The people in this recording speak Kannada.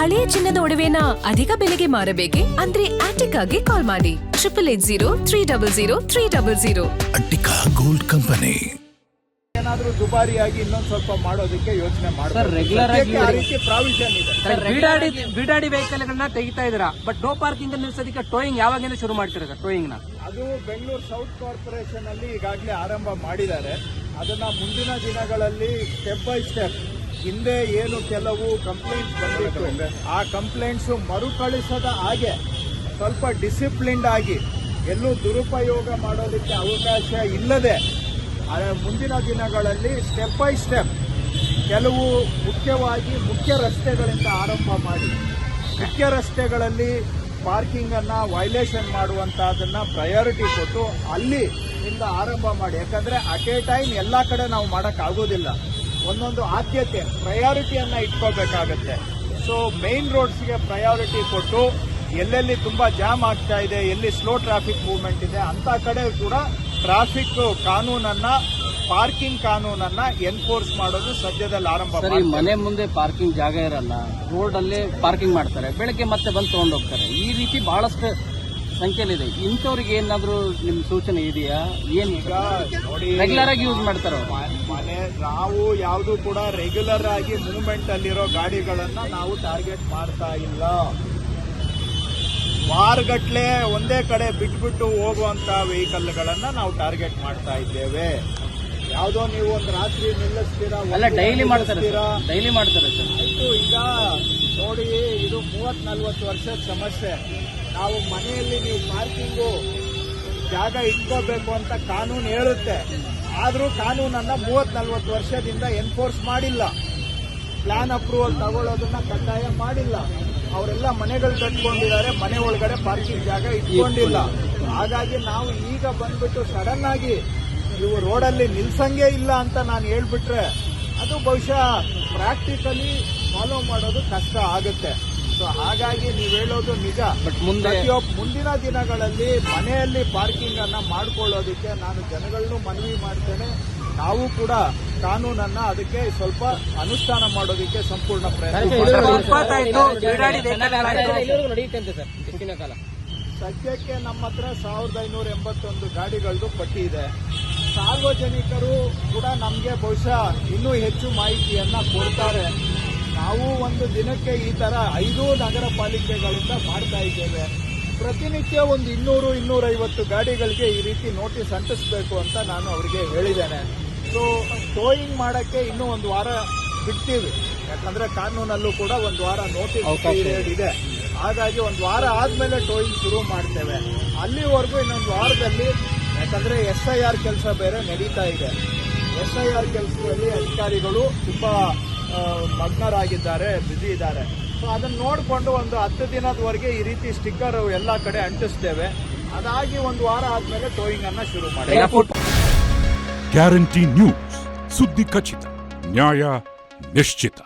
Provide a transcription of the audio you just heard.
ಹಳೆಯ ಚಿನ್ನದ ಒಡವೆನ ಅಧಿಕ ಬೆಲೆಗೆ ಮಾರಬೇಕೆ? ಅಂದ್ರೆ ಆಟಿಕಾಗೆ ಕಾಲ್ ಮಾಡಿ 8880300300. Attica gold company. ಏನಾದ್ರೂ ದುಬಾರಿಯಾಗಿ ಇನ್ನೊಂದ್ ಸ್ವಲ್ಪ ಮಾಡೋದಕ್ಕೆ ಯೋಚನೆ ಸರ್, ರೆಗ್ಯುಲರ್ ಆಗಿ ಆ ರೀತಿ ಪ್ರಾವಿಷನ್ ಇದೆ. ಬಿಡಾಡಿ ವೆಹಿಕಲ್ ಗಳನ್ನ ತೆಗಿತಾ ಇದ್ದೀರಾ, ಬಟ್ ನೋ ಪಾರ್ಕಿಂಗ್ ನಿಲ್ಸೋದಕ್ಕೆ ಟೋಯಿಂಗ್ ಯಾವಾಗಿಂದ ಶುರು ಮಾಡ್ತೀರಾ ಸರ್? ಟೋಯಿಂಗ್ ನ ಅದು ಬೆಂಗಳೂರು ಸೌತ್ ಕಾರ್ಪೊರೇಷನ್ ಅಲ್ಲಿ ಈಗಾಗಲೇ ಆರಂಭ ಮಾಡಿದ್ದಾರೆ. ಅದನ್ನ ಮುಂದಿನ ದಿನಗಳಲ್ಲಿ ಸ್ಟೆಪ್ ಬೈ ಸ್ಟೆಪ್, ಹಿಂದೆ ಏನು ಕೆಲವು ಕಂಪ್ಲೇಂಟ್ಸ್ ಬಂದಿತ್ತು ಆ ಕಂಪ್ಲೇಂಟ್ಸ್ ಮರುಕಳಿಸದ ಹಾಗೆ ಸ್ವಲ್ಪ ಡಿಸಿಪ್ಲಿನ್ಡ್ ಆಗಿ, ಎಲ್ಲೂ ದುರುಪಯೋಗ ಮಾಡೋದಕ್ಕೆ ಅವಕಾಶ ಇಲ್ಲದೆ ಮುಂದಿನ ದಿನಗಳಲ್ಲಿ ಸ್ಟೆಪ್ ಬೈ ಸ್ಟೆಪ್ ಕೆಲವು ಮುಖ್ಯವಾಗಿ ಮುಖ್ಯ ರಸ್ತೆಗಳಿಂದ ಆರಂಭ ಮಾಡಿ, ಮುಖ್ಯ ರಸ್ತೆಗಳಲ್ಲಿ ಪಾರ್ಕಿಂಗ್ ಅನ್ನ ವೈಲೇಷನ್ ಮಾಡುವಂತಹದನ್ನ ಪ್ರಯಾರಿಟಿ ಕೊಟ್ಟು ಅಲ್ಲಿ ಇಂದ ಆರಂಭ ಮಾಡಿ. ಯಾಕಂದ್ರೆ ಅಟ್ ಎ ಟೈಮ್ ಎಲ್ಲಾ ಕಡೆ ನಾವು ಮಾಡಕ್ ಆಗೋದಿಲ್ಲ, ಒಂದೊಂದು ಆದ್ಯತೆ ಪ್ರಯಾರಿಟಿಯನ್ನ ಇಟ್ಕೋಬೇಕಾಗತ್ತೆ. ಸೊ ಮೇನ್ ರೋಡ್ಸ್ಗೆ ಪ್ರಯಾರಿಟಿ ಕೊಟ್ಟು ಎಲ್ಲೆಲ್ಲಿ ತುಂಬಾ ಜಾಮ್ ಆಗ್ತಾ ಇದೆ, ಎಲ್ಲಿ ಸ್ಲೋ ಟ್ರಾಫಿಕ್ ಮೂವ್ಮೆಂಟ್ ಇದೆ ಅಂತ ಕಡೆ ಕೂಡ ಟ್ರಾಫಿಕ್ ಕಾನೂನನ್ನ, ಪಾರ್ಕಿಂಗ್ ಕಾನೂನನ್ನ ಎನ್ಫೋರ್ಸ್ ಮಾಡೋದು ಸದ್ಯದಲ್ಲಿ ಆರಂಭ ಸರ್. ಈ ಮನೆ ಮುಂದೆ ಪಾರ್ಕಿಂಗ್ ಜಾಗ ಇರಲ್ಲ, ರೋಡ್ ಅಲ್ಲೇ ಪಾರ್ಕಿಂಗ್ ಮಾಡ್ತಾರೆ, ಬೆಳಗ್ಗೆ ಮತ್ತೆ ಬಂದು ತಗೊಂಡು ಹೋಗ್ತಾರೆ. ಈ ರೀತಿ ಬಹಳಷ್ಟು ಸಂಖ್ಯೆಲಿದೆ. ಇಂಥವ್ರಿಗೆ ಏನಾದ್ರು ನಿಮ್ ಸೂಚನೆ ಇದೆಯಾ? ಏನ್ ಈಗ ನೋಡಿ, ರೆಗ್ಯುಲರ್ ಆಗಿ ಯೂಸ್ ಮಾಡ್ತಾರೋ ಮನೆ ನಾವು ಯಾವುದು ಕೂಡ ರೆಗ್ಯುಲರ್ ಆಗಿ ಮೂವ್ಮೆಂಟ್ ಅಲ್ಲಿರೋ ಗಾಡಿಗಳನ್ನ ನಾವು ಟಾರ್ಗೆಟ್ ಮಾಡ್ತಾ ಇಲ್ಲ. ವಾರಗಟ್ಲೆ ಒಂದೇ ಕಡೆ ಬಿಟ್ಬಿಟ್ಟು ಹೋಗುವಂತ ವೆಹಿಕಲ್ಗಳನ್ನ ನಾವು ಟಾರ್ಗೆಟ್ ಮಾಡ್ತಾ ಇದ್ದೇವೆ. ಯಾವುದೋ ನೀವು ಒಂದು ರಾತ್ರಿ ನಿಲ್ಲಿಸ್ತೀರಾ, ಅಲ್ಲ ಡೈಲಿ ಮಾಡ್ತಾರೆ ಸರ್. ಆಯ್ತು, ಈಗ ನೋಡಿ, ಇದು 30-40 ವರ್ಷದ ಸಮಸ್ಯೆ. ನಾವು ಮನೆಯಲ್ಲಿ ನೀವು ಪಾರ್ಕಿಂಗು ಜಾಗ ಇಟ್ಕೋಬೇಕು ಅಂತ ಕಾನೂನು ಹೇಳುತ್ತೆ, ಆದ್ರೂ ಕಾನೂನನ್ನ 30-40 ವರ್ಷದಿಂದ ಎನ್ಫೋರ್ಸ್ ಮಾಡಿಲ್ಲ. ಪ್ಲಾನ್ ಅಪ್ರೂವಲ್ ತಗೊಳ್ಳೋದನ್ನ ಕಡ್ಡಾಯ ಮಾಡಿಲ್ಲ. ಅವರೆಲ್ಲ ಮನೆಗಳು ಕಟ್ಕೊಂಡಿದ್ದಾರೆ, ಮನೆ ಒಳಗಡೆ ಪಾರ್ಕಿಂಗ್ ಜಾಗ ಇಟ್ಕೊಂಡಿಲ್ಲ. ಹಾಗಾಗಿ ನಾವು ಈಗ ಬಂದ್ಬಿಟ್ಟು ಸಡನ್ ಆಗಿ ನೀವು ರೋಡಲ್ಲಿ ನಿಲ್ಸಂಗೇ ಇಲ್ಲ ಅಂತ ನಾನು ಹೇಳ್ಬಿಟ್ರೆ ಅದು ಬಹುಶಃ ಪ್ರಾಕ್ಟಿಕಲಿ ಫಾಲೋ ಮಾಡೋದು ಕಷ್ಟ ಆಗುತ್ತೆ. ಸೊ ಹಾಗಾಗಿ ನೀವು ಹೇಳೋದು ನಿಜ. ಬಟ್ ಮುಂದಿನ ದಿನಗಳಲ್ಲಿ ಮನೆಯಲ್ಲಿ ಪಾರ್ಕಿಂಗ್ ಅನ್ನ ಮಾಡ್ಕೊಳ್ಳೋದಕ್ಕೆ ನಾನು ಜನಗಳನ್ನೂ ಮನವಿ ಮಾಡ್ತೇನೆ. ನಾವು ಕೂಡ ಕಾನೂನನ್ನ ಅದಕ್ಕೆ ಸ್ವಲ್ಪ ಅನುಷ್ಠಾನ ಮಾಡೋದಕ್ಕೆ ಸಂಪೂರ್ಣ ಪ್ರಯತ್ನ. ಸದ್ಯಕ್ಕೆ ನಮ್ಮ ಹತ್ರ 1581 ಗಾಡಿಗಳದ್ದು ಪಟ್ಟಿ ಇದೆ. ಸಾರ್ವಜನಿಕರು ಕೂಡ ನಮಗೆ ಬಹುಶಃ ಇನ್ನೂ ಹೆಚ್ಚು ಮಾಹಿತಿಯನ್ನ ಕೊಡ್ತಾರೆ. ನಾವು ಒಂದು ದಿನಕ್ಕೆ ಈ ತರ 5 ನಗರ ಪಾಲಿಕೆಗಳಿಂದ ಮಾಡ್ತಾ ಇದ್ದೇವೆ. ಪ್ರತಿನಿತ್ಯ ಒಂದು 200-250 ಗಾಡಿಗಳಿಗೆ ಈ ರೀತಿ ನೋಟಿಸ್ ಅಂಟಿಸಬೇಕು ಅಂತ ನಾನು ಅವರಿಗೆ ಹೇಳಿದ್ದೇನೆ. ಸೊ ಟೋಯಿಂಗ್ ಮಾಡಕ್ಕೆ ಇನ್ನೂ ಒಂದು ವಾರ ಬಿಡ್ತೀವಿ, ಯಾಕಂದ್ರೆ ಕಾನೂನಲ್ಲೂ ಕೂಡ ಒಂದು ವಾರ ನೋಟಿಸ್ ಪೀರಿಯಡ್ ಇದೆ. ಹಾಗಾಗಿ ಒಂದು ವಾರ ಆದ್ಮೇಲೆ ಟೋಯಿಂಗ್ ಶುರು ಮಾಡ್ತೇವೆ. ಅಲ್ಲಿವರೆಗೂ ಇನ್ನೊಂದು ವಾರದಲ್ಲಿ, ಯಾಕಂದ್ರೆ SIR ಕೆಲಸ ಬೇರೆ ನಡೀತಾ ಇದೆ. SIR ಕೆಲಸದಲ್ಲಿ ಅಧಿಕಾರಿಗಳು ತುಂಬಾ ಮಗ್ನರಾಗಿದ್ದಾರೆ, ಬ್ಯುಸಿ ಇದ್ದಾರೆ. ಸೊ ಅದನ್ನ ನೋಡಿಕೊಂಡು ಒಂದು 10 ದಿನದವರೆಗೆ ಈ ರೀತಿ ಸ್ಟಿಕ್ಕರ್ ಎಲ್ಲಾ ಕಡೆ ಅಂಟಿಸ್ತೇವೆ. ಅದಾಗಿ ಒಂದು ವಾರ ಆದ್ಮೇಲೆ ಟೋಯಿಂಗ್ ಅನ್ನ ಶುರು ಮಾಡಿ. ಗ್ಯಾರಂಟಿ ನ್ಯೂಸ್, ಸುದ್ದಿ ಖಚಿತ, ನ್ಯಾಯ ನಿಶ್ಚಿತ.